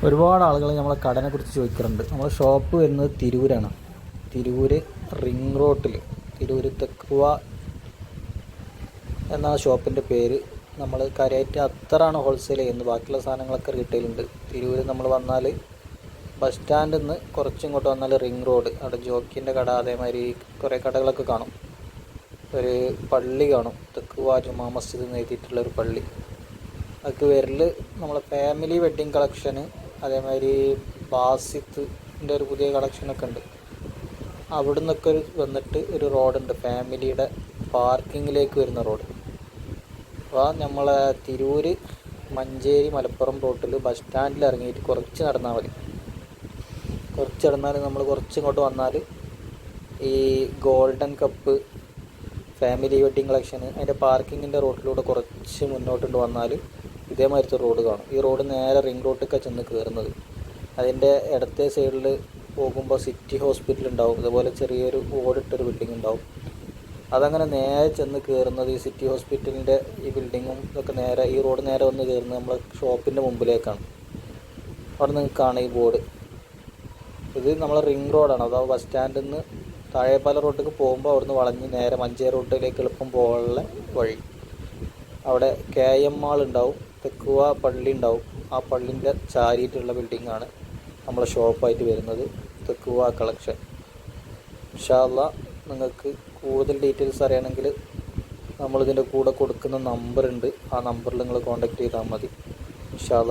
ഒരുപാട് ആളുകൾ നമ്മളെ കടനെ കുറിച്ച് ചോദിക്കാറുണ്ട്. നമ്മളെ ഷോപ്പ് വരുന്നത് തിരൂരാണ്. തിരൂർ റിംഗ് റോട്ടിൽ, തിരൂർ തെക്കുവ എന്ന ഷോപ്പിൻ്റെ പേര്. നമ്മൾ കാര്യമായിട്ട് അത്തറാണ് ഹോൾസെയിൽ ചെയ്യുന്നത്, ബാക്കിയുള്ള സാധനങ്ങളൊക്കെ റീറ്റെയിലുണ്ട്. തിരൂർ നമ്മൾ വന്നാൽ ബസ് സ്റ്റാൻഡിൽ നിന്ന് കുറച്ചിങ്ങോട്ട് വന്നാൽ റിംഗ് റോഡ്, അവിടെ ജോക്കിൻ്റെ കട, അതേമാതിരി കുറേ കടകളൊക്കെ കാണും. ഒരു പള്ളി കാണും, തെക്കുവ ജുമാ മസ്ജിദ് എന്ന് എഴുതിയിട്ടുള്ളൊരു പള്ളി. അതൊക്കെ വരൽ നമ്മളെ ഫാമിലി വെഡ്ഡിങ് കളക്ഷന്, അതേമാതിരി ബാസിത്തിൻ്റെ ഒരു പുതിയ കളക്ഷനൊക്കെ ഉണ്ട്. അവിടെ നിന്നൊക്കെ വന്നിട്ട് ഒരു റോഡുണ്ട്, ഫാമിലിയുടെ പാർക്കിങ്ങിലേക്ക് വരുന്ന റോഡ്. അപ്പോൾ നമ്മളെ തിരൂർ മഞ്ചേരി മലപ്പുറം റോട്ടിൽ ബസ് സ്റ്റാൻഡിൽ ഇറങ്ങിയിട്ട് കുറച്ച് നടന്നാൽ മതി. കുറച്ച് നടന്നാൽ നമ്മൾ കുറച്ചിങ്ങോട്ട് വന്നാൽ ഈ ഗോൾഡൻ കപ്പ് ഫാമിലി വെഡ്ഡിങ് കളക്ഷന് അതിൻ്റെ പാർക്കിങ്ങിൻ്റെ റോഡിലൂടെ കുറച്ച് മുന്നോട്ട് വന്നാൽ ഇതേമാതിരത്തെ റോഡ് കാണും. ഈ റോഡ് നേരെ റിംഗ് റോഡിലേക്കാണ് ചെന്ന് കയറുന്നത്. അതിൻ്റെ ഇടത്തെ സൈഡിൽ പോകുമ്പോൾ സിറ്റി ഹോസ്പിറ്റൽ ഉണ്ടാവും, അതുപോലെ ചെറിയൊരു ഓടിട്ടൊരു ബിൽഡിംഗ് ഉണ്ടാവും. അതങ്ങനെ നേരെ ചെന്ന് കയറുന്നത് ഈ സിറ്റി ഹോസ്പിറ്റലിൻ്റെ ഈ ബിൽഡിങ്ങും ഇതൊക്കെ നേരെ ഈ റോഡ് നേരെ വന്ന് കയറുന്നത് നമ്മളെ ഷോപ്പിൻ്റെ മുമ്പിലേക്കാണ്. അവിടെ നിങ്ങൾക്കാണ് ഈ ബോർഡ്. ഇത് നമ്മളെ റിംഗ് റോഡാണ്, അതായത് ബസ് സ്റ്റാൻഡിൽ നിന്ന് താഴെപ്പാല റോഡിലേക്ക് പോകുമ്പോൾ അവിടുന്ന് വളഞ്ഞ് നേരെ മഞ്ചേരി റോഡിലേക്ക് എളുപ്പം പോകാനുള്ള വഴി. അവിടെ KM മാൾ ഉണ്ടാവും, തെക്കുവ പള്ളി ഉണ്ടാവും. ആ പള്ളിൻ്റെ ചാരിയിട്ടുള്ള ബിൽഡിങ്ങാണ് നമ്മളെ ഷോപ്പായിട്ട് വരുന്നത്, തെക്കുവ കളക്ഷൻ. ഇൻഷാ അല്ലാഹ് നിങ്ങൾക്ക് കൂടുതൽ ഡീറ്റെയിൽസ് അറിയണമെങ്കിൽ നമ്മളിതിൻ്റെ കൂടെ കൊടുക്കുന്ന നമ്പറുണ്ട്, ആ നമ്പറിൽ നിങ്ങൾ കോൺടാക്റ്റ് ചെയ്താൽ മതി. ഇൻഷാ അല്ലാഹ്.